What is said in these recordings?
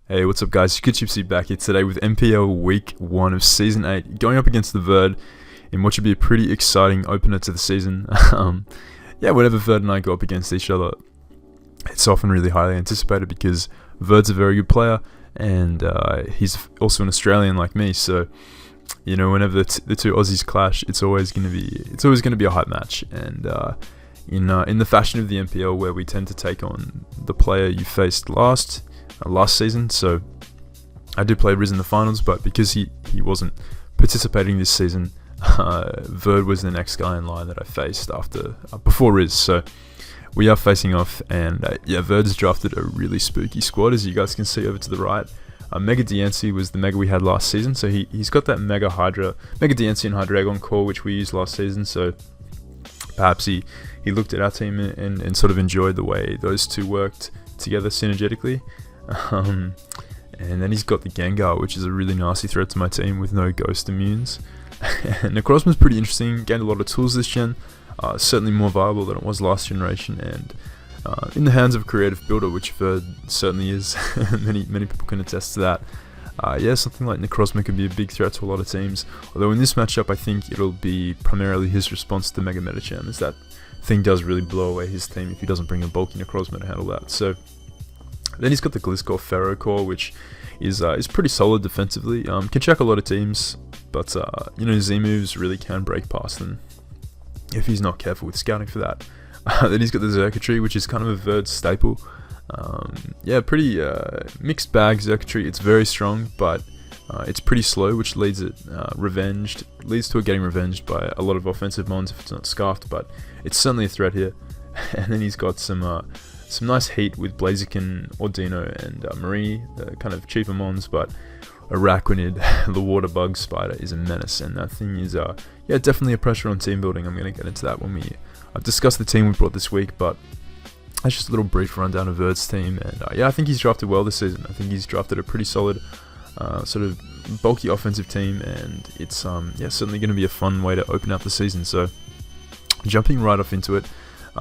Hey, what's up guys? Good Gypsy back here today with NPL Week 1 of Season 8, going up against the Verd in what should be a pretty exciting opener to the season. Whenever Verd and I go up against each other, it's often really highly anticipated because Verd's a very good player and he's also an Australian like me, so whenever the two Aussies clash, it's always going to be a hype match. And in the fashion of the NPL, where we tend to take on the player you faced last season, so I did play Riz in the finals, but because he wasn't participating this season, Verd was the next guy in line that I faced before Riz. So we are facing off, and Verd's drafted a really spooky squad, as you guys can see over to the right. Mega Diancie was the Mega we had last season, so he's got that Mega Diancie and Hydreigon core which we used last season, so perhaps he looked at our team and sort of enjoyed the way those two worked together synergetically. And then he's got the Gengar, which is a really nasty threat to my team with no ghost immunes. And Necrozma's pretty interesting, gained a lot of tools this gen, certainly more viable than it was last generation, and in the hands of a creative builder, which Verd certainly is. many people can attest to that. Something like Necrozma could be a big threat to a lot of teams, although in this matchup I think it'll be primarily his response to Mega Medicham, as that thing does really blow away his team if he doesn't bring a bulky Necrozma to handle that. So then he's got the Gliscor Pharaoh core, which is pretty solid defensively. Can check a lot of teams, but Z-moves really can break past them if he's not careful with scouting for that. Then he's got the Xurkitree, which is kind of a Verd staple. Pretty mixed bag Xurkitree. It's very strong, but it's pretty slow, which leads to it getting revenged by a lot of offensive mons if it's not scarfed, but it's certainly a threat here. And then he's got some nice heat with Blaziken, Ordino, and Marie, the kind of cheaper mons, but Araquanid, the water bug spider, is a menace, and that thing is definitely a pressure on team building. I'm going to get into that when I've discussed the team we brought this week, but that's just a little brief rundown of Verd's team. And I think he's drafted well this season. I think he's drafted a pretty solid sort of bulky offensive team, and it's certainly going to be a fun way to open up the season. So jumping right off into it,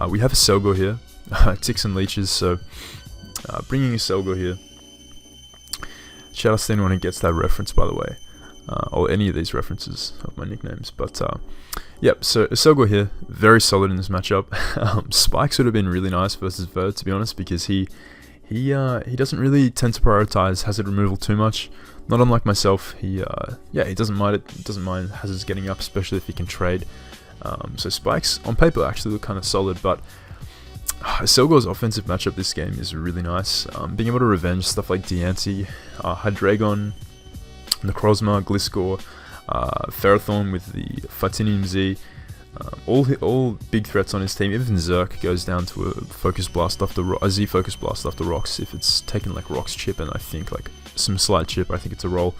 we have a Selgor here, ticks and leeches, so bringing a Selgor here. Shout out to anyone who gets that reference, by the way, or any of these references of my nicknames. But so Selgor here, very solid in this matchup. Spikes would have been really nice versus Verd, to be honest, because he doesn't really tend to prioritize hazard removal too much. Not unlike myself, he doesn't mind it. Doesn't mind hazards getting up, especially if he can trade. So Spikes on paper actually look kind of solid, but Selgor's offensive matchup this game is really nice. Being able to revenge stuff like Diancie, Hydreigon, Necrozma, Gliscor, Ferrothorn with the Fatinium Z, all big threats on his team. Even Zerk goes down to a Z Focus Blast off the rocks if it's taken like rocks chip, and I think like some slight chip. I think it's a roll.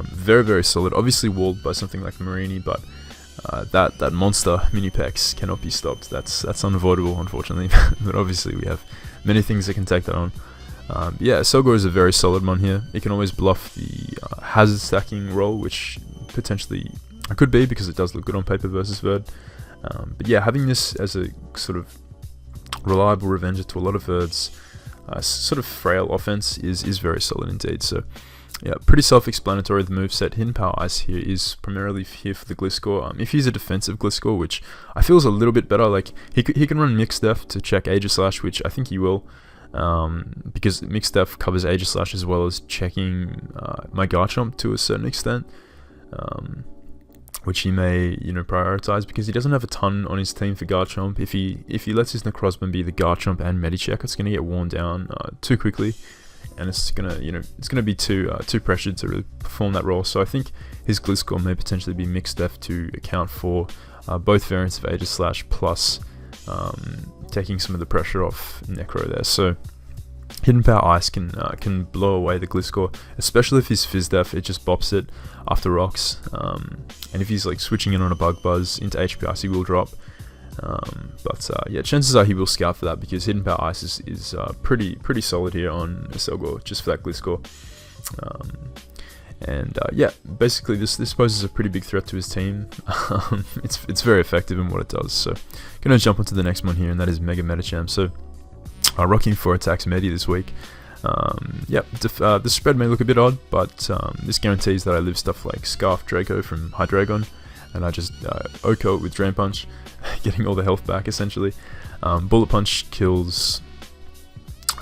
Very, very solid. Obviously walled by something like Marini, but that monster Minipex cannot be stopped. That's unavoidable, unfortunately. But obviously we have many things that can take that on. Selgor is a very solid one here. It can always bluff the hazard stacking roll, which potentially I could be, because it does look good on paper versus Verd. Having this as a sort of reliable revenger to a lot of Verd's sort of frail offense is very solid indeed. So pretty self-explanatory, the moveset. Hidden Power Ice here is primarily here for the Gliscor. If he's a defensive Gliscor, which I feel is a little bit better, like he can run Mixed Def to check Aegislash, which I think he will, because Mixed Def covers Aegislash as well as checking my Garchomp to a certain extent, which he may prioritize, because he doesn't have a ton on his team for Garchomp. If he lets his Necrozma be the Garchomp and Medicheck, it's going to get worn down too quickly, and it's gonna be too pressured to really perform that role. So I think his Gliscor may potentially be Mixed Def to account for both variants of Aegislash, plus taking some of the pressure off Necro there. So Hidden Power Ice can blow away the Gliscor, especially if he's Fizz Def. It just bops it after rocks, and if he's like switching in on a Bug Buzz into HP Ice, he will drop. Chances are he will scout for that, because Hidden Power Ice is pretty solid here on Selgor, just for that Gliscor. Basically this poses a pretty big threat to his team. It's very effective in what it does. So gonna jump onto the next one here, and that is Mega Medicham. So rocking 4 attacks Medi this week. The spread may look a bit odd, but this guarantees that I live stuff like Scarf Draco from Hydreigon, and I just OHKO it with Drain Punch, getting all the health back essentially. Bullet Punch kills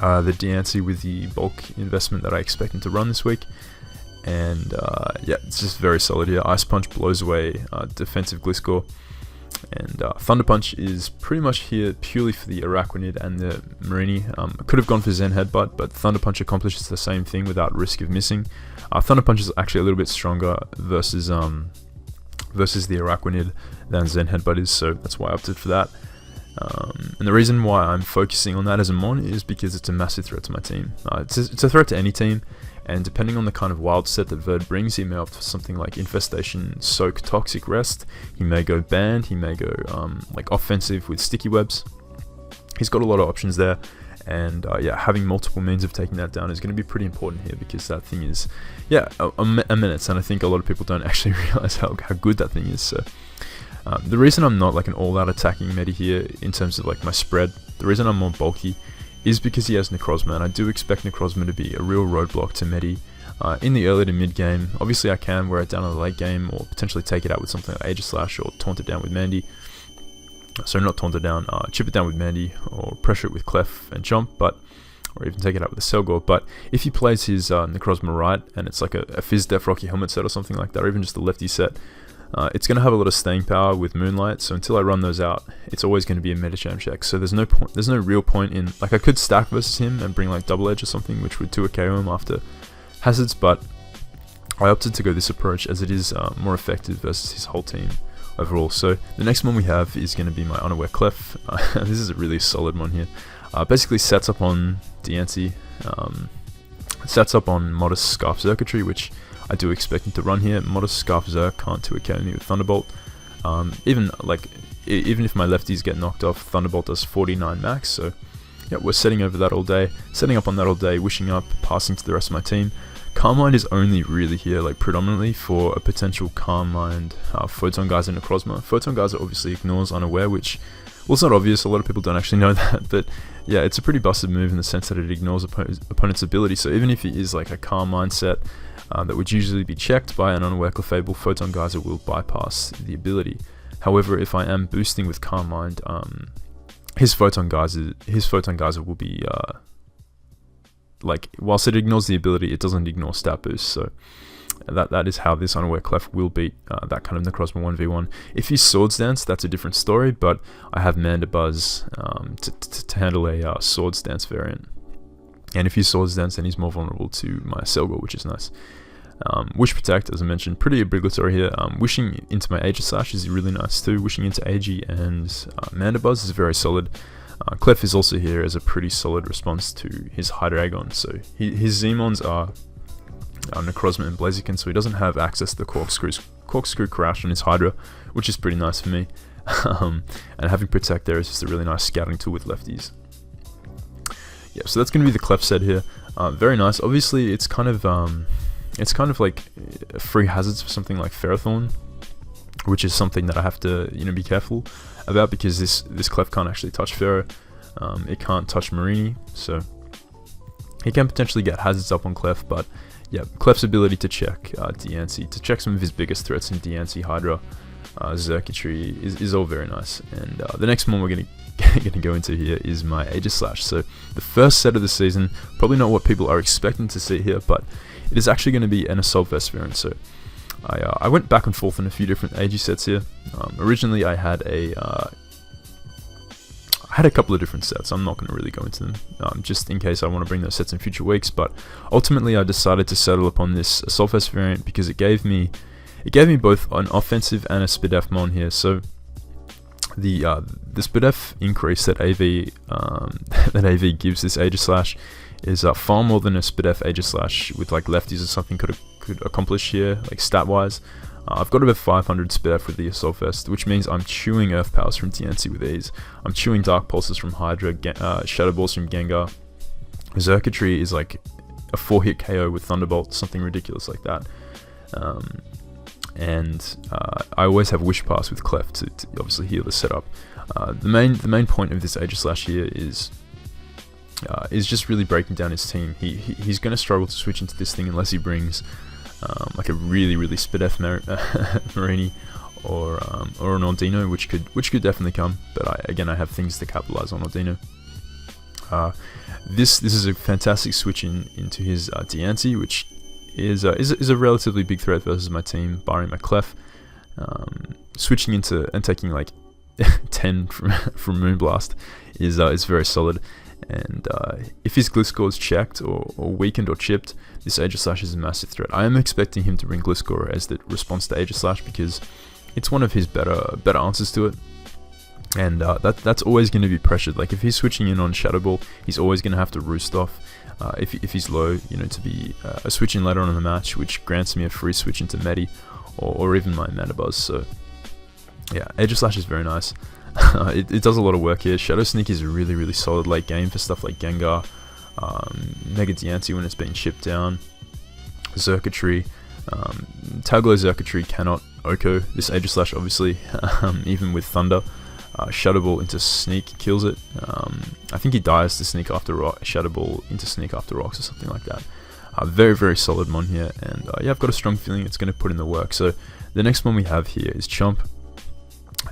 the Diancie with the bulk investment that I expect him to run this week. And it's just very solid here. Ice Punch blows away defensive Gliscor. And Thunder Punch is pretty much here purely for the Araquanid and the Marini. I could have gone for Zen Headbutt, but Thunder Punch accomplishes the same thing without risk of missing. Thunder Punch is actually a little bit stronger versus the Araquanid than Zen Headbutt is, so that's why I opted for that. And the reason why I'm focusing on that as a mon is because it's a massive threat to my team. It's a threat to any team, and depending on the kind of wild set that Verd brings, he may opt for something like Infestation, Soak, Toxic Rest. He may go Band, he may go like offensive with Sticky Webs. He's got a lot of options there, and having multiple means of taking that down is going to be pretty important here, because that thing is, a menace, and I think a lot of people don't actually realize how good that thing is. So the reason I'm not like an all-out attacking medi here in terms of like my spread, the reason I'm more bulky is because he has Necrozma, and I do expect Necrozma to be a real roadblock to medi in the early to mid game. Obviously I can wear it down in the late game, or potentially take it out with something like Aegislash, or taunt it down with Mandy. So not taunt it down, chip it down with Mandy, or pressure it with Clef and Chomp, or even take it out with a Selgor. But if he plays his Necrozma right, and it's like a Fizz Def Rocky Helmet set or something like that, or even just a lefty set, it's going to have a lot of staying power with Moonlight, so until I run those out, it's always going to be a Medicham check. So there's no real point in, like, I could stack versus him and bring like Double Edge or something, which would 2 KO him after hazards, but I opted to go this approach as it is more effective versus his whole team overall. So the next one we have is going to be my Unaware Clef. This is a really solid one here. Basically sets up on Diancie, sets up on Modest Scarf Circuitry, which I do expect him to run here. Modest Scarf Zerk can't 2 KO me with Thunderbolt. Even if my lefties get knocked off, Thunderbolt does 49 max, so yeah, we're setting up on that all day, wishing up, passing to the rest of my team. Calm Mind is only really here, like predominantly for a potential Calm Mind Photon Geyser and Necrozma. Photon Geyser obviously ignores Unaware, which, well, it's not obvious, a lot of people don't actually know that, but yeah, it's a pretty busted move in the sense that it ignores opponent's ability. So even if he is like a Calm Mind set that would usually be checked by an Unaware Clefable, Photon Geyser will bypass the ability. However, if I am boosting with Calm Mind, his Photon Geyser will be like, whilst it ignores the ability, it doesn't ignore stat boost. So that is how this Unaware Clef will beat that kind of Necrozma 1v1. If he's Swords Dance, that's a different story, but I have Mandibuzz to handle a Swords Dance variant. And if he's Swords Dance, then he's more vulnerable to my Selgor, which is nice. Wish Protect, as I mentioned, pretty obligatory here. Wishing into my Aegislash is really nice too. Wishing into Aegi and Mandibuzz is very solid. Clef is also here as a pretty solid response to his Hydreigon. So his Zmons are Necrozma and Blaziken, so he doesn't have access to the Corkscrew Crash on his Hydra, which is pretty nice for me. And having Protect there is just a really nice scouting tool with lefties. Yeah, so that's going to be the Clef set here. Very nice. Obviously, it's kind of like free hazards for something like Ferrothorn, which is something that I have to be careful about, because this Clef can't actually touch Ferro. It can't touch Marini, so he can potentially get hazards up on Clef. But yeah, Clef's ability to check Diancie, to check some of his biggest threats in Diancie, Hydra, Circuitry is all very nice. And the next one we're going to go into here is my Aegislash. So the first set of the season, probably not what people are expecting to see here, but it is actually going to be an Assault Vest variant. So I went back and forth on a few different Aegi sets here. Originally I had a couple of different sets. I'm not going to really go into them, just in case I want to bring those sets in future weeks. But ultimately I decided to settle upon this Assault Vest variant because it gave me both an offensive and a Spidef mon here. So the Spidef increase that AV gives this Aegislash is far more than a Spidef Aegislash with like lefties or something could accomplish here, like stat wise. I've got about 500 Spidef with the Assault Vest, which means I'm chewing Earth Powers from Diancie with ease. I'm chewing Dark Pulses from Hydra, Shadow Balls from Gengar. Circuitry is like a 4-hit KO with Thunderbolt, something ridiculous like that. And I always have Wish Pass with Clef to obviously heal the setup. The main point of this Aegislash here is is just really breaking down his team. He's going to struggle to switch into this thing unless he brings like a really Sharpedoes Marini or an Ordino, which could definitely come. But again, I have things to capitalize on Ordino. This is a fantastic switch into his Diancie, which is a relatively big threat versus my team, barring my Clef. Switching into and taking like 10 from Moonblast is very solid. And if his Gliscor is checked or weakened or chipped, this Aegislash is a massive threat. I am expecting him to bring Gliscor as the response to Aegislash because it's one of his better answers to it. And that's always going to be pressured. Like if he's switching in on Shadow Ball, he's always going to have to roost off. If he's low, to be a switch in later on in the match, which grants me a free switch into Medi or even my Mandibuzz. So yeah, Aegislash is very nice. It does a lot of work here. Shadow Sneak is a really solid late game for stuff like Gengar, Mega Diancie when it's being chipped down, Xurkitree. Taglo Xurkitree cannot Oko this Aegislash, obviously, even with Thunder. Shadow Ball into Sneak kills it. I think he dies to Sneak after Rock, Shadow Ball into Sneak after Rocks or something like that. Very solid mon here, and yeah, I've got a strong feeling it's going to put in the work. So the next one we have here is Chomp.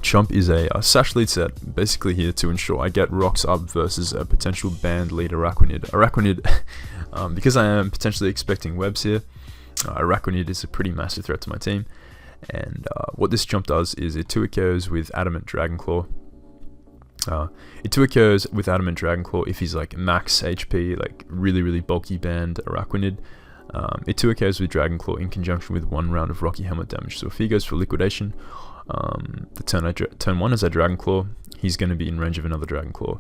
Chomp is a Sash lead set, basically here to ensure I get rocks up versus a potential banned lead Araquanid. Araquanid, because I am potentially expecting webs here, Araquanid is a pretty massive threat to my team. And what this Chomp does is it 2-hit KOs with Adamant Dragon Claw. It 2-hit KOs with Adamant Dragon Claw if he's like max HP, like really bulky banned Araquanid. It 2-hit KOs with Dragon Claw in conjunction with 1 round of Rocky Helmet damage. So if he goes for liquidation, the turn 1 as a Dragon Claw, he's going to be in range of another Dragon Claw.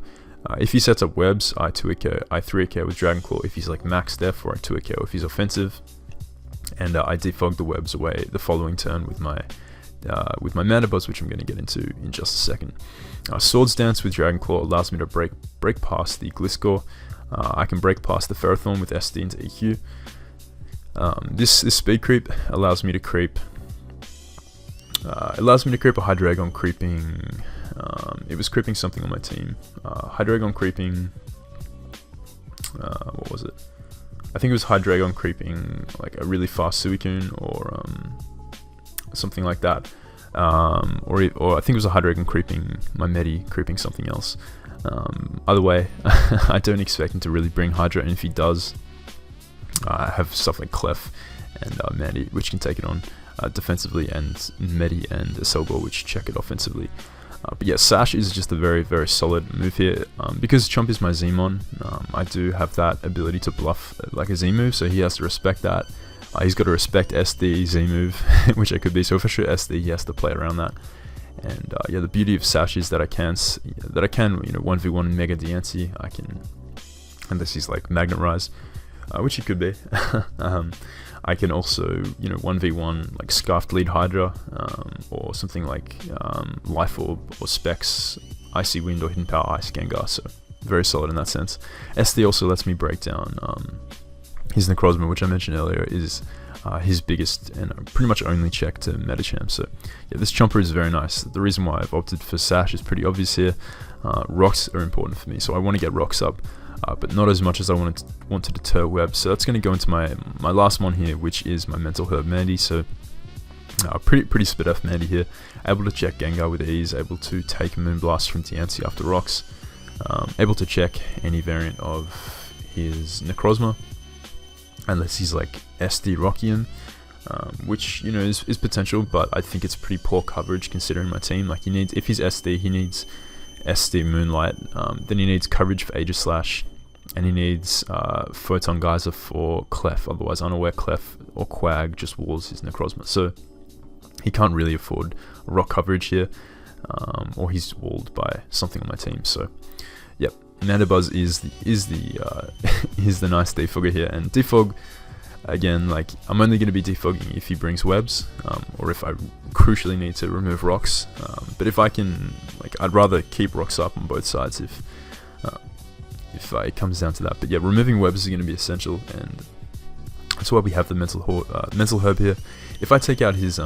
If he sets up webs, I 3-hit KO with Dragon Claw if he's like max def, or I 2-hit KO if he's offensive. And I defog the webs away the following turn with my Mandibuzz, which I'm going to get into in just a second. Swords Dance with Dragon Claw allows me to break past the Gliscor. I can break past the Ferrothorn with SD into EQ. This speed creep allows me to creep. A Hydreigon creeping. It was creeping something on my team. Hydreigon creeping. What was it? I think it was Hydreigon creeping like a really fast Suicune or something like that. Or I think it was a Hydreigon creeping my Medi creeping something else. Either way, I don't expect him to really bring Hydra, and if he does, I have stuff like Clef and Medi, which can take it on defensively, and Medi and Selgor, which check it offensively. But yeah, Sash is just a very solid move here. Because Chomp is my Z-Mon, I do have that ability to bluff like a Z move, so he has to respect that. He's got to respect SD Z move, which I could be. So if I shoot SD, he has to play around that. And yeah, the beauty of Sash is that I can 1v1 Mega Diancie. I can, unless he's like Magnet Rise, which he could be. I can also, 1v1 like Scarfed Lead Hydra, or something like Life Orb or Specs, Icy Wind or Hidden Power Ice Gengar, so very solid in that sense. SD also lets me break down his Necrozma, which I mentioned earlier is his biggest and pretty much only check to Medicham. So yeah, this Chomper is very nice. The reason why I've opted for Sash is pretty obvious here. Rocks are important for me, so I want to get rocks up. But not as much as I want to deter webs. So that's going to go into my last one here, which is my Mental Herb Mandy. So pretty spit off Mandy here. Able to check Gengar with ease, able to take Moonblast from Diancie after rocks, able to check any variant of his Necrozma, unless he's like SD Rockium, which is potential, but I think it's pretty poor coverage considering my team. Like if he's SD, he needs SD Moonlight, then he needs coverage for Aegislash, and he needs Photon Geyser for Clef, otherwise Unaware Clef or Quag just walls his Necrozma, so he can't really afford rock coverage here, or he's walled by something on my team. So yep, Mandibuzz is the nice defogger here, and defog, again, like I'm only going to be defogging if he brings webs, or if I crucially need to remove rocks. But if I can, I'd rather keep rocks up on both sides if it comes down to that. But yeah, removing webs is going to be essential, and that's why we have the mental herb here. If I take out his,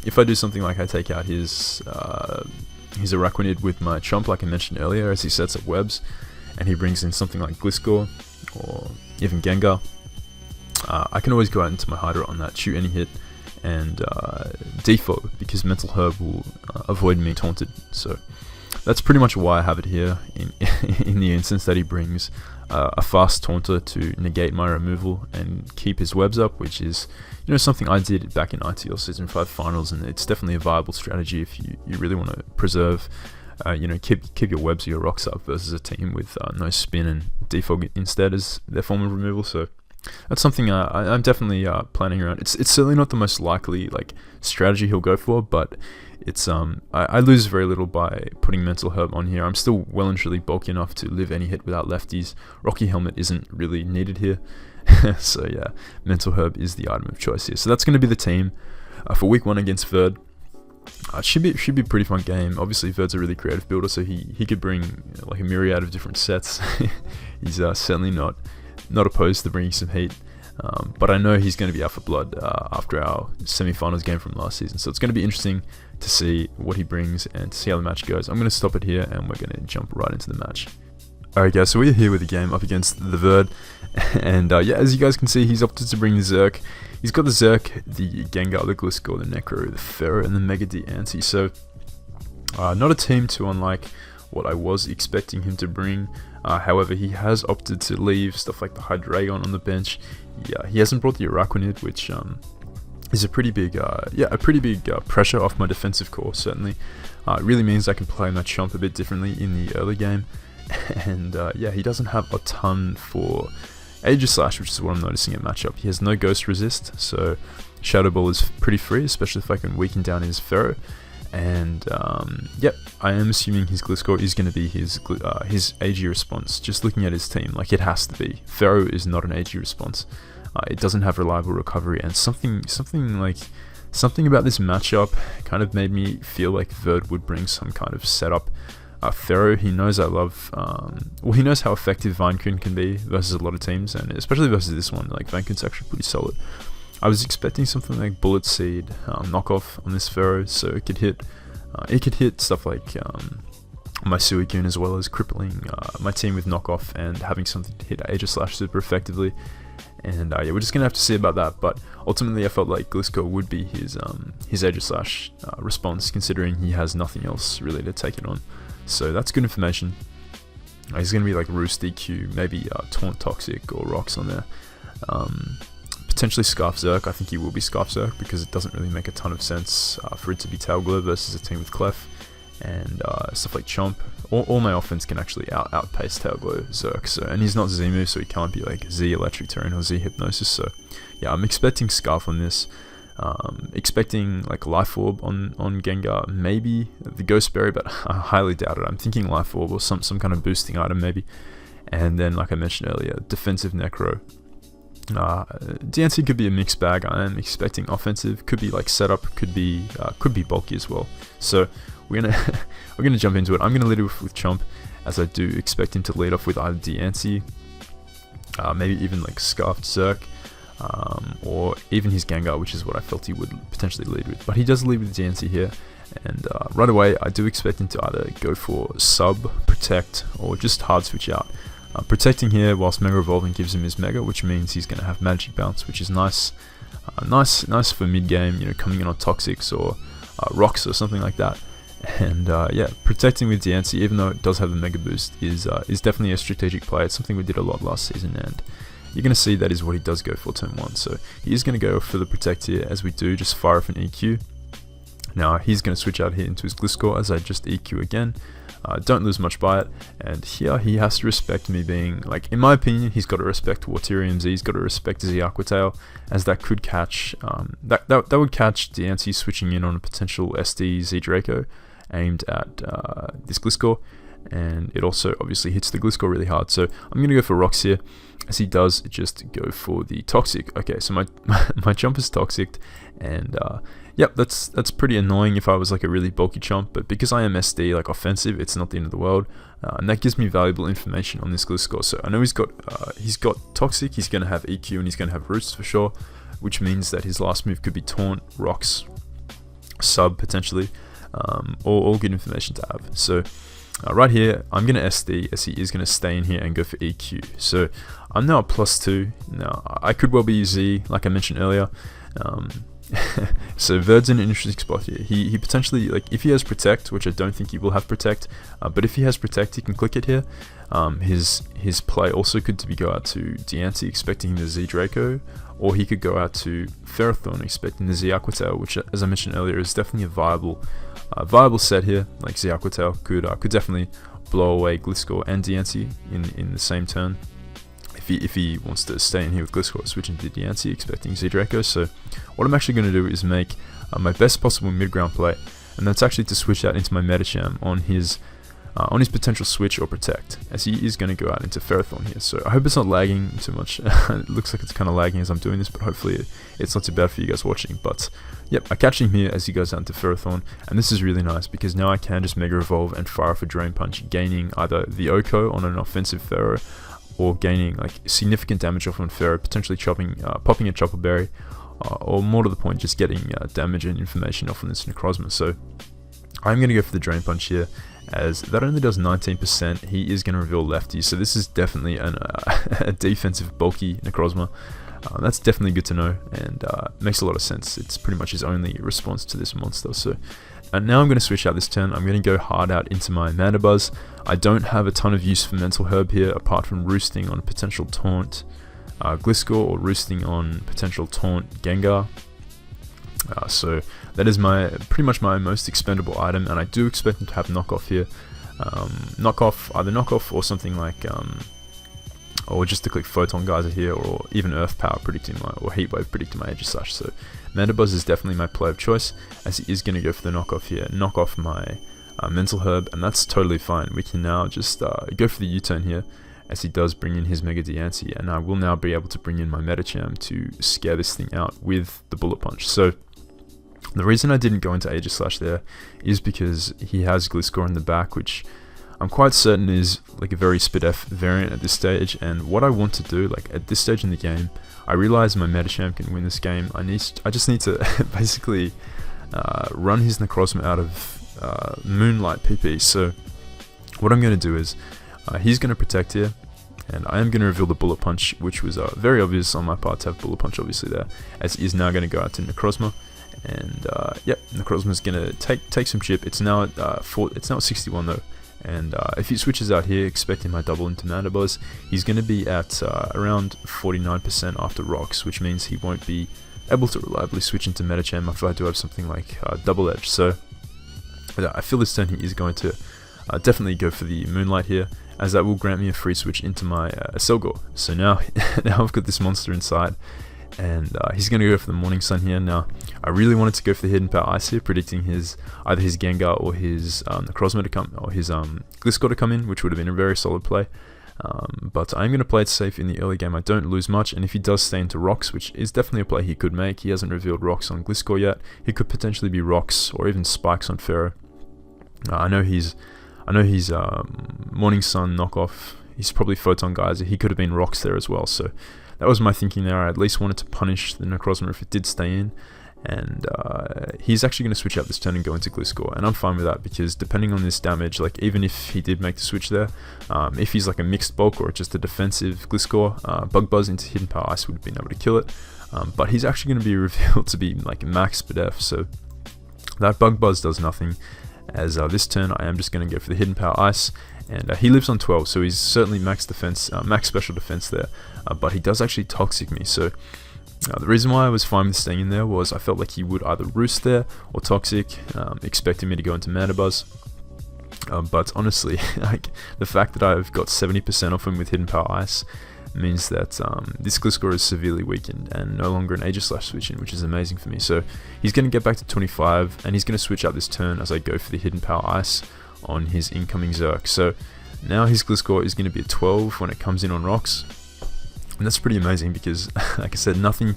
if I do something like I take out his Araquanid with my Chomp, like I mentioned earlier, as he sets up webs, and he brings in something like Gliscor or even Gengar, I can always go out into my Hydra on that, shoot any hit, and default, because Mental Herb will avoid me taunted. So that's pretty much why I have it here in the instance that he brings a fast taunter to negate my removal and keep his webs up, which is, you know, something I did back in ITL Season 5 Finals, and it's definitely a viable strategy if you really want to preserve, you know, keep your webs or your rocks up versus a team with no spin and default instead as their form of removal. So that's something I'm definitely planning around. It's certainly not the most likely like strategy he'll go for, but it's I lose very little by putting Mental Herb on here. I'm still well and truly bulky enough to live any hit without lefties. Rocky Helmet isn't really needed here. So yeah, Mental Herb is the item of choice here. So that's going to be the team for week 1 against Verd. It should be a pretty fun game. Obviously Verd's a really creative builder, so he could bring like a myriad of different sets. He's certainly not opposed to bringing some heat, but I know he's going to be out for blood after our semi-finals game from last season, so it's going to be interesting to see what he brings and to see how the match goes. I'm going to stop it here and we're going to jump right into the match. Alright guys, so we're here with the game up against the Verd, and yeah, as you guys can see, he's opted to bring the Zerk. He's got the Zerk, the Gengar, the Gliscor, the Necro, the Pharaoh, and the Mega D Anti, so not a team too unlike what I was expecting him to bring. However, he has opted to leave stuff like the Hydreigon on the bench. Yeah, he hasn't brought the Araquanid, which is a pretty big, pressure off my defensive core. Certainly, it really means I can play my Chomp a bit differently in the early game. And yeah, he doesn't have a ton for Aegislash, which is what I'm noticing in matchup. He has no Ghost Resist, so Shadow Ball is pretty free, especially if I can weaken down his Pharaoh. And yep, I am assuming his Gliscor is going to be his AG response. Just looking at his team, like it has to be. Pharaoh is not an AG response. It doesn't have reliable recovery, and something about this matchup kind of made me feel like Verd would bring some kind of setup. Pharaoh, he knows I love, well, he knows how effective Vinekun can be versus a lot of teams, and especially versus this one. Like Vinekun's actually pretty solid. I was expecting something like Bullet Seed knockoff on this Pharaoh, so it could hit stuff like my Suicune, as well as crippling my team with knockoff and having something to hit Aegislash super effectively. And yeah, we're just gonna have to see about that. But ultimately, I felt like Gliscor would be his Aegislash response, considering he has nothing else really to take it on. So that's good information. He's gonna be like Roost EQ, maybe Taunt Toxic or Rocks on there. Potentially Scarf Zerk. I think he will be Scarf Zerk because it doesn't really make a ton of sense for it to be Tail Glow versus a team with Clef and stuff like Chomp. All my offense can actually outpace Tail Glow Zerk. So, and he's not Z move, so he can't be like Z Electric Terrain or Z Hypnosis. So yeah, I'm expecting Scarf on this. Expecting like Life Orb on Gengar, maybe the Ghost Berry, but I highly doubt it. I'm thinking Life Orb or some kind of boosting item maybe. And then, like I mentioned earlier, defensive Necro. DNC could be a mixed bag. I am expecting offensive, could be like setup, could be bulky as well. So we're gonna jump into it. I'm gonna lead off with Chomp, as I do expect him to lead off with either DNC, maybe even like Scarfed Zerk, or even his Gengar, which is what I felt he would potentially lead with. But he does lead with DNC here, and right away I do expect him to either go for Sub, Protect, or just hard switch out. Protecting here whilst Mega Evolving gives him his Mega, which means he's going to have Magic Bounce, which is nice. Nice for mid game, you know, coming in on Toxics or Rocks or something like that. And yeah, protecting with DNC, even though it does have a Mega Boost, is definitely a strategic play. It's something we did a lot last season, and you're going to see that is what he does go for turn 1. So he is going to go for the Protect here, as we do, just fire off an EQ. Now he's going to switch out here into his Gliscor, as I just EQ again. Don't lose much by it, and here he has to respect me being, like, in my opinion, he's got to respect Waterium Z, he's got to respect Z Aqua Tail, as that could catch, that would catch DNC switching in on a potential SD Z Draco aimed at this Gliscor, and it also obviously hits the Gliscor really hard. So I'm going to go for Rocks here, as he does just go for the Toxic. Okay, so my jump is Toxic, and yep, that's pretty annoying if I was like a really bulky Chomp, but because I am SD, like offensive, it's not the end of the world, and that gives me valuable information on this Gliscor. So I know he's got Toxic, he's going to have EQ, and he's going to have Roots for sure, which means that his last move could be Taunt, Rocks, Sub potentially, all good information to have. So Right here, I'm going to SD as he is going to stay in here and go for EQ. So I'm now at +2. Now, I could well be Z, like I mentioned earlier. So Verd's in an interesting spot here. He potentially, like, if he has Protect, which I don't think he will have Protect, but if he has Protect, he can click it here. His play also could be go out to Diancie, expecting the Z Draco, or he could go out to Ferrothorn, expecting the Z Aquatail, which, as I mentioned earlier, is definitely a viable set here. Like Z Aquatail could definitely blow away Gliscor and Diancie in the same turn. If he wants to stay in here with Gliscor, switching to Diancie, expecting Z Draco. So what I'm actually going to do is make my best possible mid-ground play, and that's actually to switch out into my Medicham on his potential switch or Protect, as he is going to go out into Ferrothorn here. So I hope it's not lagging too much. It looks like it's kind of lagging as I'm doing this, but hopefully it's not too bad for you guys watching. But yep, I catch him here as he goes out into Ferrothorn, and this is really nice because now I can just Mega Evolve and fire off a Drain Punch, gaining either the Oko on an offensive Ferro, or gaining like significant damage off on Ferro, potentially popping a Chopper Berry, or more to the point, just getting damage and information off on this Necrozma. So I'm going to go for the Drain Punch here, as that only does 19%. He is going to reveal Lefty, so this is definitely a defensive bulky Necrozma. That's definitely good to know, and makes a lot of sense. It's pretty much his only response to this monster. So now I'm going to switch out this turn. I'm going to go hard out into my Mandibuzz. I don't have a ton of use for Mental Herb here, apart from roosting on a potential Taunt Gliscor, or roosting on potential Taunt Gengar. So that is pretty much my most expendable item, and I do expect him to have Knockoff here. Either Knockoff or something like, or just to click Photon Geyser here, or even Earth Power predicting or Heat Wave predicting my Aegislash. So Mandibuzz is definitely my play of choice, as he is going to go for the knockoff here, knock off my Mental Herb, and that's totally fine. We can now just go for the U-turn here, as he does bring in his Mega Diancie, and I will now be able to bring in my Medicham to scare this thing out with the Bullet Punch. So the reason I didn't go into Aegislash there is because he has Gliscor in the back, which I'm quite certain is like a very Spidef variant at this stage. And what I want to do, like at this stage in the game, I realize my Medicham can win this game. I just need to basically run his Necrozma out of Moonlight PP. So what I'm going to do is he's going to Protect here, and I am going to reveal the Bullet Punch, which was very obvious on my part to have Bullet Punch obviously there, as he is now going to go out to Necrozma. And yep, Necrozma's going to take some chip. It's now at 61 though. And if he switches out here, expecting my double into Mandibuzz, he's going to be at around 49% after Rocks, which means he won't be able to reliably switch into Medicham if I do have something like Double Edge. So I feel this turn he is going to definitely go for the Moonlight here, as that will grant me a free switch into my Selgor. So now I've got this monster inside, and he's going to go for the Morning Sun here. Now, I really wanted to go for the Hidden Power Ice here, predicting either his Gengar or his Necrozma to come, or his Gliscor to come in, which would have been a very solid play. But I'm going to play it safe in the early game. I don't lose much, and if he does stay into Rocks, which is definitely a play he could make, he hasn't revealed Rocks on Gliscor yet. He could potentially be Rocks or even Spikes on Ferro. I know he's Morning Sun knockoff. He's probably Photon Geyser. He could have been Rocks there as well. So that was my thinking there. I at least wanted to punish the Necrozma if it did stay in. And he's actually going to switch out this turn and go into Gliscor, and I'm fine with that, because depending on this damage, like even if he did make the switch there, if he's like a mixed bulk or just a defensive Gliscor, Bug Buzz into Hidden Power Ice would have been able to kill it. But he's actually going to be revealed to be like max Spidef, so that Bug Buzz does nothing. As this turn I am just going to go for the Hidden Power Ice, and he lives on 12, so he's certainly max defense, max special defense there, but he does actually Toxic me. So the reason why I was fine with staying in there was I felt like he would either Roost there or Toxic, expecting me to go into Mandibuzz. But honestly, like the fact that I've got 70% off him with Hidden Power Ice means that this Gliscor is severely weakened and no longer an Aegislash switch in, which is amazing for me. So he's going to get back to 25, and he's going to switch out this turn as I go for the Hidden Power Ice on his incoming Zerk. So now his Gliscor is going to be at 12 when it comes in on Rocks. And that's pretty amazing because, like I said, nothing my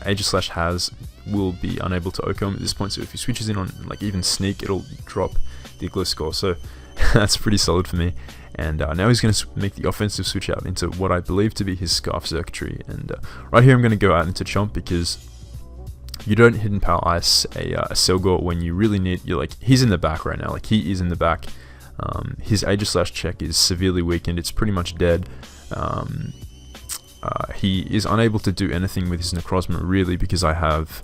Aegislash has will be unable to OHKO him at this point. So if he switches in on like even Sneak, it'll drop the Gliscor. So that's pretty solid for me. And now he's going to make the offensive switch out into what I believe to be his Scarf Circuitry. And right here I'm going to go out into Chomp, because you don't Hidden Power Ice a Selgor when you really need. You're like, he's in the back right now. Like, he is in the back. His Aegislash check is severely weakened. It's pretty much dead. He is unable to do anything with his Necrozma really, because I have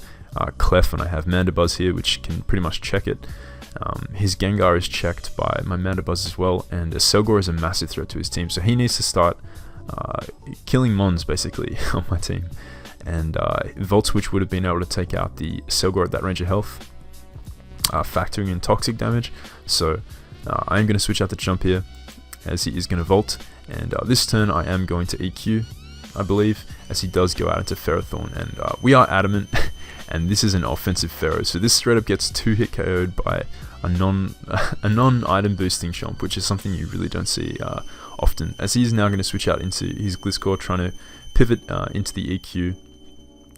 Clef and I have Mandibuzz here, which can pretty much check it. His Gengar is checked by my Mandibuzz as well, and a Selgor is a massive threat to his team, so he needs to start killing Mons basically on my team. And Volt Switch would have been able to take out the Selgor at that range of health, factoring in toxic damage. So I am going to switch out the Jump here, as he is going to Volt, and this turn I am going to EQ, I believe, as he does go out into Ferrothorn, and we are adamant, and this is an offensive Ferro, so this straight up gets 2-hit KO'd by a non-item boosting Chomp, which is something you really don't see often, as he's now going to switch out into his Gliscor, trying to pivot into the EQ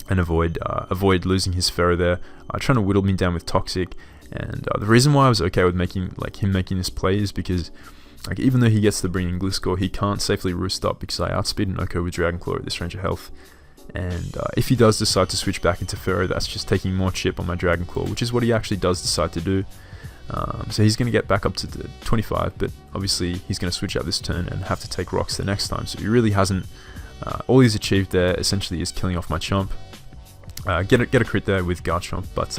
and avoid losing his Ferro there, trying to whittle me down with Toxic. And the reason why I was okay with him making this play is because, like, even though he gets to bring in Gliscor, he can't safely roost up because I outspeed an Oko with Dragon Claw at this range of health. And if he does decide to switch back into Ferro, that's just taking more chip on my Dragon Claw, which is what he actually does decide to do. So he's going to get back up to the 25, but obviously he's going to switch out this turn and have to take rocks the next time. So he really hasn't. All he's achieved there essentially is killing off my Chomp. Get a crit there with Garchomp, but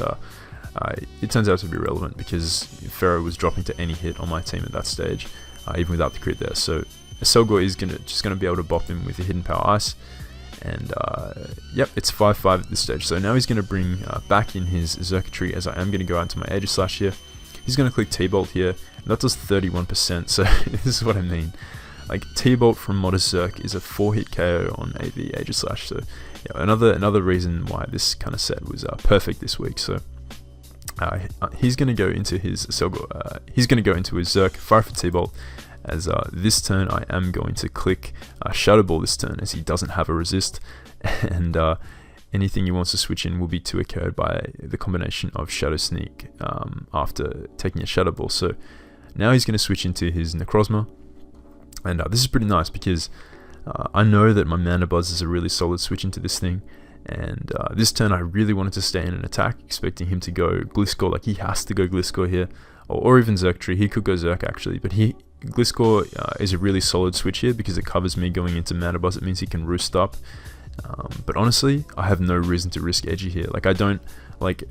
it turns out to be relevant because Ferro was dropping to any hit on my team at that stage, even without the crit there. So Selgor is just going to be able to bop him with a Hidden Power Ice. And yep, it's 5-5 at this stage. So now he's going to bring back in his Xurkitree, as I am going to go out to my Aegislash here. He's going to click T-Bolt here, and that does 31%, so this is what I mean. Like, T-Bolt from Modest Zerk is a 4-hit KO on the Aegislash, so yeah, another reason why this kind of set was perfect this week. So he's going to go into his Selgor, he's going to go into his Zerk, fire for T-Bolt, as this turn I am going to click Shadow Ball this turn, as he doesn't have a resist, and anything he wants to switch in will be 2-hit KO'd by the combination of Shadow Sneak after taking a Shadow Ball. So now he's going to switch into his Necrozma, and this is pretty nice because I know that my Mandibuzz is a really solid switch into this thing, and this turn I really wanted to stay in an attack, expecting him to go Gliscor. Like, he has to go Gliscor here, or even Xurkitree. He could go Zerk actually, but Gliscor is a really solid switch here because it covers me going into Mandibuzz. It means he can roost up. But honestly, I have no reason to risk Edgy here. Like, I don't, like,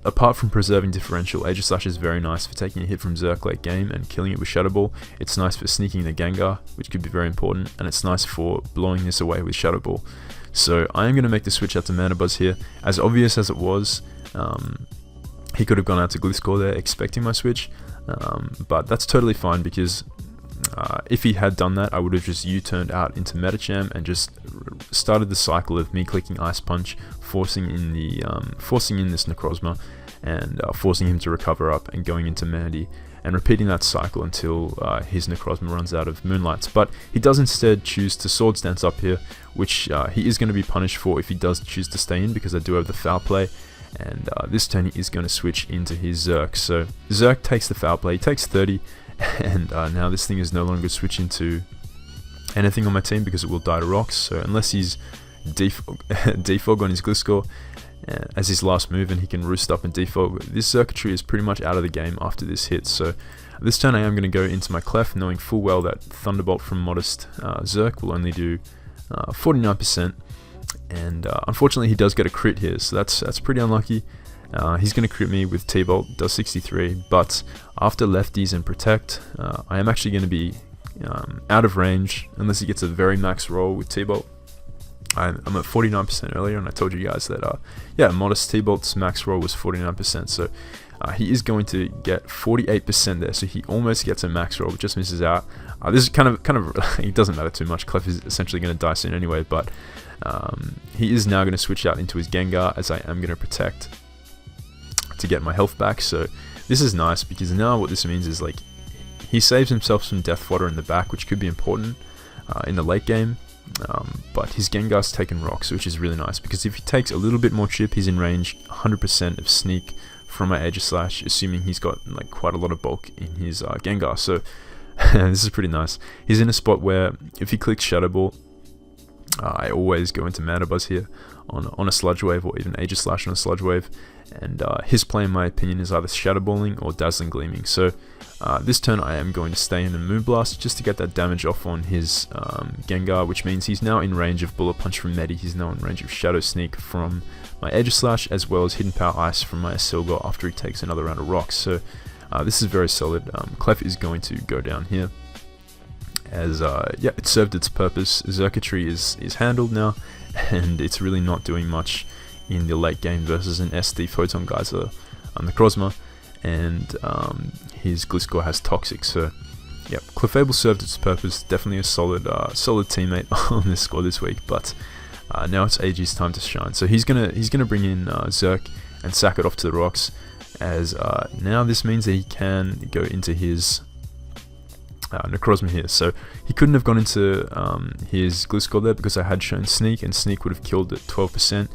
apart from preserving differential, Aegislash is very nice for taking a hit from Zerk late game and killing it with Shadow Ball. It's nice for sneaking the Gengar, which could be very important, and it's nice for blowing this away with Shadow Ball. So I am going to make the switch out to Mandibuzz here. As obvious as it was, he could have gone out to Gliscor there expecting my switch, but that's totally fine because if he had done that, I would have just U-turned out into Medicham and just started the cycle of me clicking Ice Punch, forcing in this Necrozma, and forcing him to recover up and going into Mandy, and repeating that cycle until his Necrozma runs out of Moonlights. But he does instead choose to Swords Dance up here, which he is going to be punished for if he does choose to stay in, because I do have the Foul Play. And this turn he is going to switch into his Zerk. So Zerk takes the Foul Play, he takes 30, and now this thing is no longer switching to anything on my team because it will die to rocks. So unless he's defog on his Gliscor as his last move and he can roost up and defog, this Xurkitree is pretty much out of the game after this hit. So this turn I am going to go into my Clef, knowing full well that Thunderbolt from Modest Zerk will only do 49%. And unfortunately he does get a crit here, so that's pretty unlucky. He's going to crit me with T-Bolt, does 63, but after lefties and protect, I am actually going to be out of range unless he gets a very max roll with T-Bolt. I'm at 49% earlier, and I told you guys that yeah, Modest T-Bolt's max roll was 49%, so he is going to get 48% there, so he almost gets a max roll, but just misses out. This is kind of it doesn't matter too much. Clef is essentially going to die soon anyway, but he is now going to switch out into his Gengar, as I am going to protect to get my health back. So this is nice because now what this means is, like, he saves himself some Death Fodder in the back, which could be important in the late game. But his Gengar's taken rocks, which is really nice because if he takes a little bit more chip, he's in range 100% of Sneak from my Aegislash, assuming he's got like quite a lot of bulk in his Gengar. So this is pretty nice. He's in a spot where if he clicks Shadow Ball, I always go into Mandibuzz here on a Sludge Wave, or even Aegislash on a Sludge Wave, and his play in my opinion is either Shadow Balling or Dazzling Gleaming. So this turn I am going to stay in and Moonblast just to get that damage off on his Gengar, which means he's now in range of Bullet Punch from Medi, he's now in range of Shadow Sneak from my Aegislash, as well as Hidden Power Ice from my Asilgar after he takes another round of rocks. So this is very solid. Clef is going to go down here, as yeah, it served its purpose. Xurkitree is handled now, and it's really not doing much in the late game versus an SD Photon Geyser on the Necrozma, and his Gliscor has Toxic. So yeah, Clefable served its purpose. Definitely a solid teammate on this squad this week, but now it's AG's time to shine. So he's gonna bring in Zerk and sack it off to the rocks, as now this means that he can go into his Necrozma here. So he couldn't have gone into his Gliscor there because I had shown Sneak, and Sneak would have killed at 12%.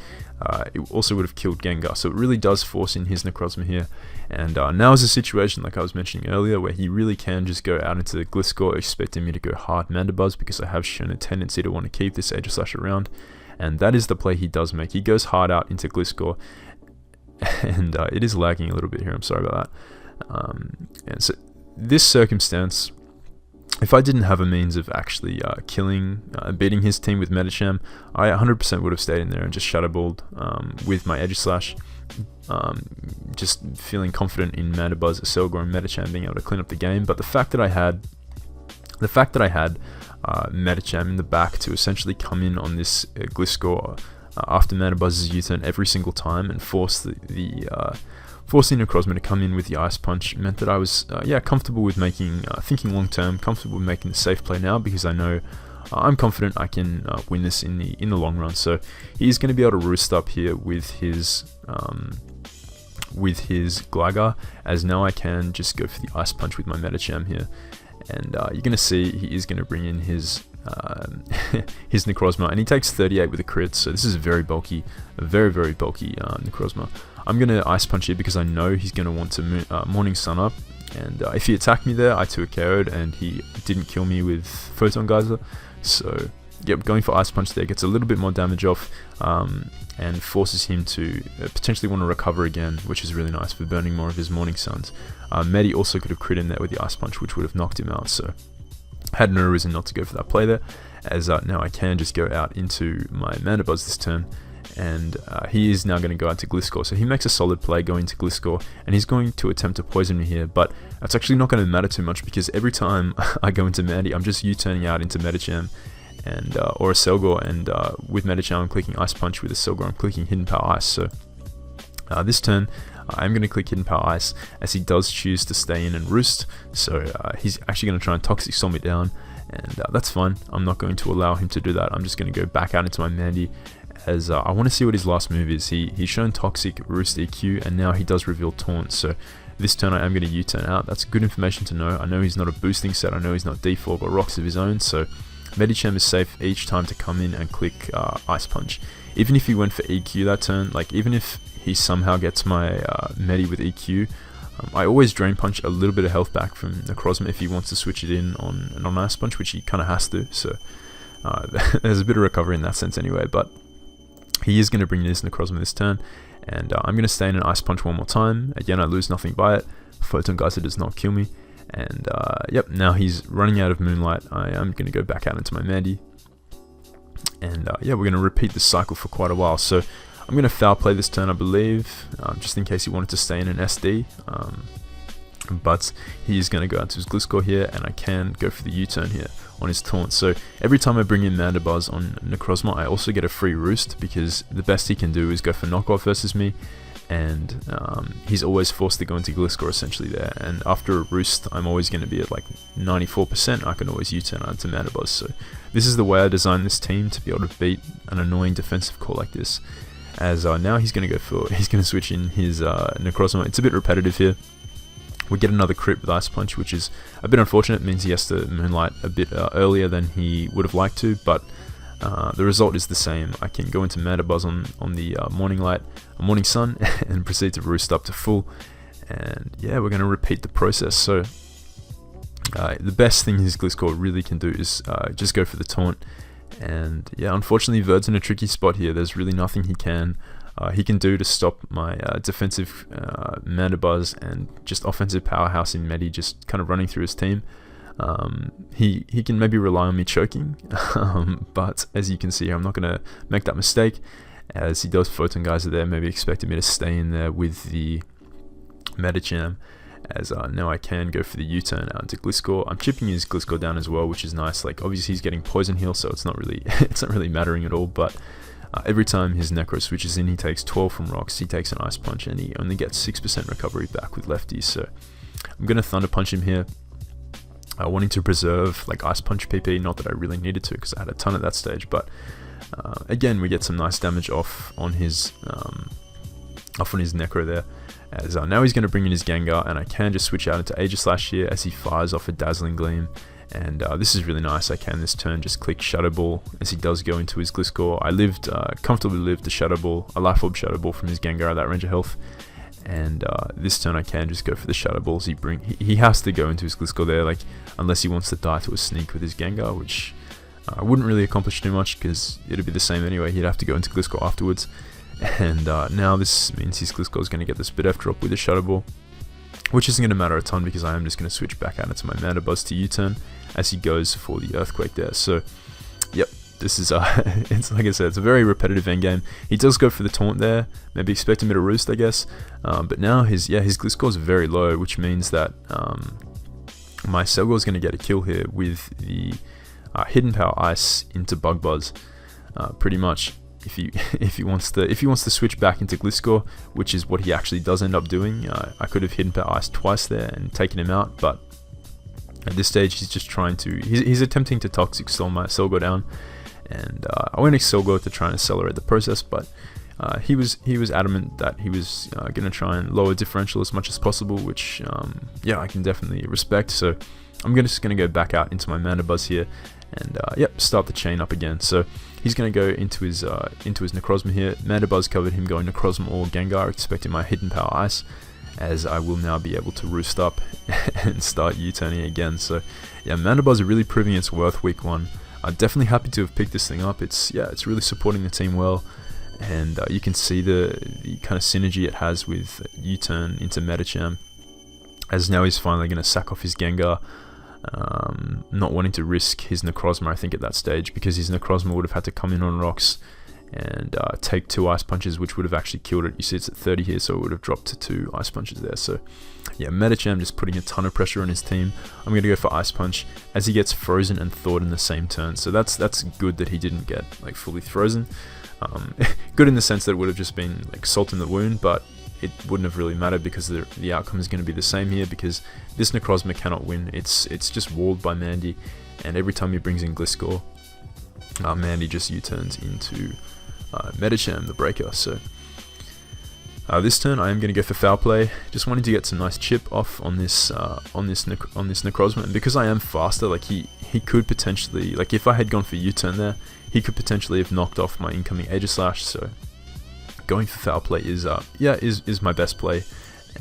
It also would have killed Gengar, so it really does force in his Necrozma here. And now is a situation, like I was mentioning earlier, where he really can just go out into the Gliscor, expecting me to go hard Mandibuzz, because I have shown a tendency to want to keep this Aegislash around, and that is the play he does make. He goes hard out into Gliscor, and it is lagging a little bit here, I'm sorry about that. And so this circumstance, if I didn't have a means of actually beating his team with Medicham, I 100% would have stayed in there and just Shadow Balled with my Aegislash, just feeling confident in Mandibuzz, Asilgar, and Medicham being able to clean up the game. But the fact that I had Medicham in the back to essentially come in on this Gliscor after Mandibuzz's U-turn every single time and force forcing Necrozma to come in with the Ice Punch meant that I was comfortable with making thinking long term, comfortable with making the safe play now, because I know I'm confident I can win this in the long run. So he's going to be able to roost up here with his Gligar, as now I can just go for the Ice Punch with my Medicham here, and you're going to see he is going to bring in his his Necrozma, and he takes 38 with a crit. So this is very bulky, a very bulky Necrozma. I'm going to Ice Punch here because I know he's going to want to Morning Sun up, and if he attacked me there, I 2 KO'd, and he didn't kill me with Photon Geyser. So yep, going for Ice Punch there gets a little bit more damage off, and forces him to potentially want to recover again, which is really nice for burning more of his Morning Suns. Medi also could have crit in there with the Ice Punch, which would have knocked him out, so had no reason not to go for that play there, as now I can just go out into my Mandibuzz this turn, and he is now going to go out to Gliscor. So he makes a solid play going to Gliscor, and he's going to attempt to poison me here, but that's actually not going to matter too much, because every time I go into Medi, I'm just U-turning out into Medicham and or Asilgar, and with Medicham I'm clicking Ice Punch, with Asilgar I'm clicking Hidden Power Ice. So this turn I'm going to click Hidden Power Ice, as he does choose to stay in and roost. So he's actually going to try and Toxic Storm me down, and that's fine. I'm not going to allow him to do that. I'm just going to go back out into my Mandy, as I want to see what his last move is. He's shown Toxic, Roost, EQ, and now he does reveal Taunt. So this turn I am going to U-turn out. That's good information to know. I know he's not a boosting set. I know he's not default or rocks of his own. So Medicham is safe each time to come in and click Ice Punch. Even if he went for EQ that turn, like even if he somehow gets my Medi with EQ, I always Drain Punch a little bit of health back from Necrozma if he wants to switch it in on Ice Punch, which he kind of has to. So there's a bit of recovery in that sense anyway, but he is going to bring this Necrozma this turn, and I'm going to stay in an Ice Punch one more time. Again, I lose nothing by it. Photon Geyser does not kill me, and yep, now he's running out of Moonlight. I am going to go back out into my Mandy, and yeah, we're going to repeat this cycle for quite a while. So I'm going to Foul Play this turn, I believe, just in case he wanted to stay in an SD, but he's going to go out to his Gliscor here, and I can go for the U-turn here on his Taunt. So every time I bring in Mandibuzz on Necrozma, I also get a free Roost, because the best he can do is go for Knockoff versus me, and he's always forced to go into Gliscor essentially there, and after a Roost I'm always going to be at like 94%. I can always U-turn out to Mandibuzz. So this is the way I designed this team, to be able to beat an annoying defensive call like this, as now he's going to switch in his Necrozma. It's a bit repetitive here. We get another crit with Ice Punch, which is a bit unfortunate. It means he has to Moonlight a bit earlier than he would have liked to, but the result is the same. I can go into Mandibuzz on the Morning Sun and proceed to Roost up to full, and yeah, we're going to repeat the process. So the best thing his Gliscor really can do is just go for the Taunt, And yeah, unfortunately Verd's in a tricky spot here. There's really nothing he can do to stop my defensive Mandibuzz and just offensive powerhouse in Medi just kind of running through his team. He can maybe rely on me choking, but as you can see, I'm not going to make that mistake, as he does Photon Geyser there, maybe expecting me to stay in there with the Medicham, as now I can go for the U-turn out into Gliscor. I'm chipping his Gliscor down as well, which is nice. Like, obviously he's getting Poison Heal, so it's not really it's not really mattering at all, but every time his Necro switches in, he takes 12 from rocks, he takes an Ice Punch, and he only gets 6% recovery back with lefties, so I'm going to Thunder Punch him here, wanting to preserve like Ice Punch PP, not that I really needed to because I had a ton at that stage, but again we get some nice damage off on his Necro there, as now he's going to bring in his Gengar, and I can just switch out into Aegislash here as he fires off a Dazzling Gleam. And this is really nice. I can this turn just click Shadow Ball as he does go into his Gliscor. I comfortably lived the Shadow Ball, a Life Orb Shadow Ball from his Gengar at that range of health. And this turn I can just go for the Shadow Balls. He has to go into his Gliscor there, like, unless he wants to die to a Sneak with his Gengar, which wouldn't really accomplish too much because it'd be the same anyway. He'd have to go into Gliscor afterwards. And now this means his Gliscor is going to get the Spit F drop with a Shadow Ball, which isn't going to matter a ton because I am just going to switch back out into my Mandibuzz to U-turn as he goes for the Earthquake there. So, yep, this is, it's like I said, it's a very repetitive endgame. He does go for the Taunt there, maybe expecting me to roost, I guess. But now his Gliscor is very low, which means that my Selgor is going to get a kill here with the Hidden Power Ice into Bug Buzz, pretty much. If he wants to switch back into Gliscor, which is what he actually does end up doing, I could have Hidden Power Ice twice there and taken him out, but at this stage he's just trying to, he's attempting to Toxic Storm my Selgor down, and I went Selgor to try and accelerate the process, but he was adamant that he was going to try and lower differential as much as possible, which yeah, I can definitely respect. So I'm just going to go back out into my Mandibuzz here, and yep, start the chain up again. So he's going to go into his Necrozma here. Mandibuzz covered him going Necrozma or Gengar, expecting my Hidden Power Ice, as I will now be able to roost up and start U-turning again. So yeah, Mandibuzz are really proving its worth week 1. I'm definitely happy to have picked this thing up. It's really supporting the team well, and you can see the kind of synergy it has with U-turn into Medicham, as now he's finally going to sack off his Gengar, not wanting to risk his Necrozma, I think, at that stage, because his Necrozma would have had to come in on rocks and take 2 Ice Punches, which would have actually killed it. You see it's at 30 here, so it would have dropped to 2 Ice Punches there. So yeah, Medicham just putting a ton of pressure on his team. I'm going to go for Ice Punch as he gets frozen and thawed in the same turn, so that's good that he didn't get like fully frozen. Good in the sense that it would have just been like salt in the wound, but it wouldn't have really mattered because the outcome is going to be the same here, because this Necrozma cannot win. It's just walled by Mandy, and every time he brings in Gliscor, Mandy just U-turns into Medicham, the breaker. So this turn I am going to go for Foul Play, just wanting to get some nice chip off on this Necrozma, and because I am faster, like he could potentially, like if I had gone for U-turn there, he could potentially have knocked off my incoming Aegislash. So going for Foul Play is my best play,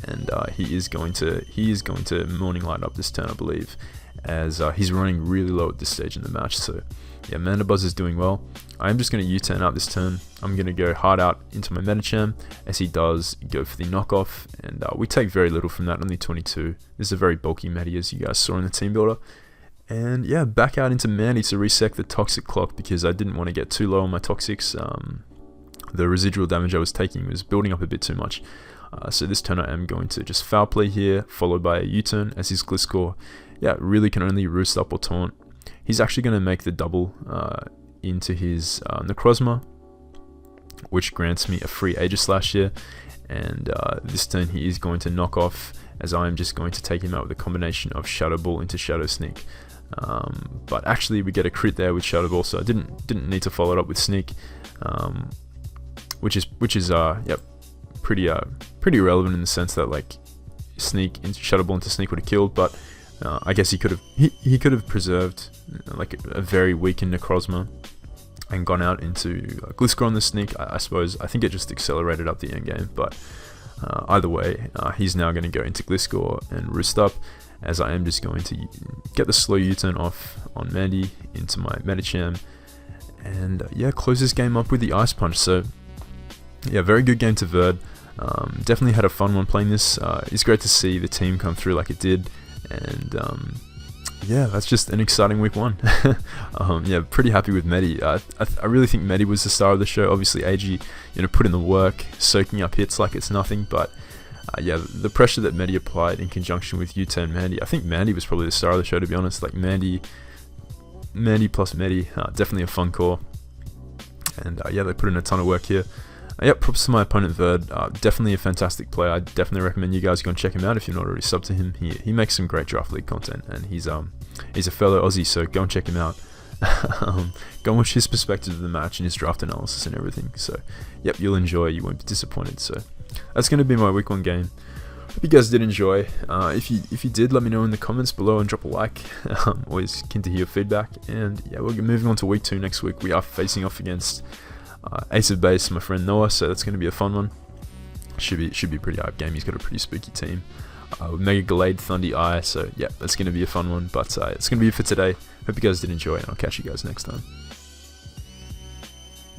and he is going to Morning Light up this turn, I believe, as he's running really low at this stage in the match. So yeah, Mandibuzz is doing well. I am just going to U-turn out this turn. I'm going to go hard out into my Medicham as he does go for the knockoff, and we take very little from that, only 22. This is a very bulky Medi, as you guys saw in the team builder. And yeah, back out into Mandy to reset the Toxic clock, because I didn't want to get too low on my Toxics. The residual damage I was taking was building up a bit too much. So this turn I am going to just Foul Play here, followed by a U-turn, as his Gliscor, yeah, really can only roost up or taunt. He's actually going to make the double into his Necrozma, which grants me a free Aegislash here, and this turn he is going to knock off, as I am just going to take him out with a combination of Shadow Ball into Shadow Sneak. But actually we get a crit there with Shadow Ball, so I didn't need to follow it up with Sneak, which is yep, pretty relevant in the sense that like Sneak into Shadow Ball into Sneak would have killed, but I guess he could have preserved like a very weakened Necrozma and gone out into Gliscor on the Sneak. I suppose I think it just accelerated up the end game, but either way, he's now going to go into Gliscor and roost up, as I am just going to get the slow U-turn off on Mandy into my Medicham, and yeah, close this game up with the Ice Punch. So yeah, very good game to Verd. Definitely had a fun one playing this. It's great to see the team come through like it did, and yeah, that's just an exciting week 1. Yeah, pretty happy with Medi. I really think Medi was the star of the show. Obviously, Agi, put in the work, soaking up hits like it's nothing. But yeah, the pressure that Medi applied in conjunction with Yuta and Mandy, I think Mandy was probably the star of the show, to be honest. Like Mandy plus Medi, definitely a fun core. And yeah, they put in a ton of work here. Yep, props to my opponent Verd. Definitely a fantastic player. I definitely recommend you guys go and check him out if you're not already subbed to him. He makes some great draft league content, and he's a fellow Aussie, so go and check him out. Go and watch his perspective of the match and his draft analysis and everything. So yep, you'll enjoy. You won't be disappointed. So that's going to be my week 1 game. Hope you guys did enjoy. If you did, let me know in the comments below and drop a like. Always keen to hear your feedback. And yeah, we're moving on to week 2 next week. We are facing off against Ace of Base, my friend Noah, so that's going to be a fun one. Should be a pretty hype game. He's got a pretty spooky team with Mega Glade, Thundy Eye, so yeah, that's going to be a fun one. But it's going to be it for today. Hope you guys did enjoy, and I'll catch you guys next time.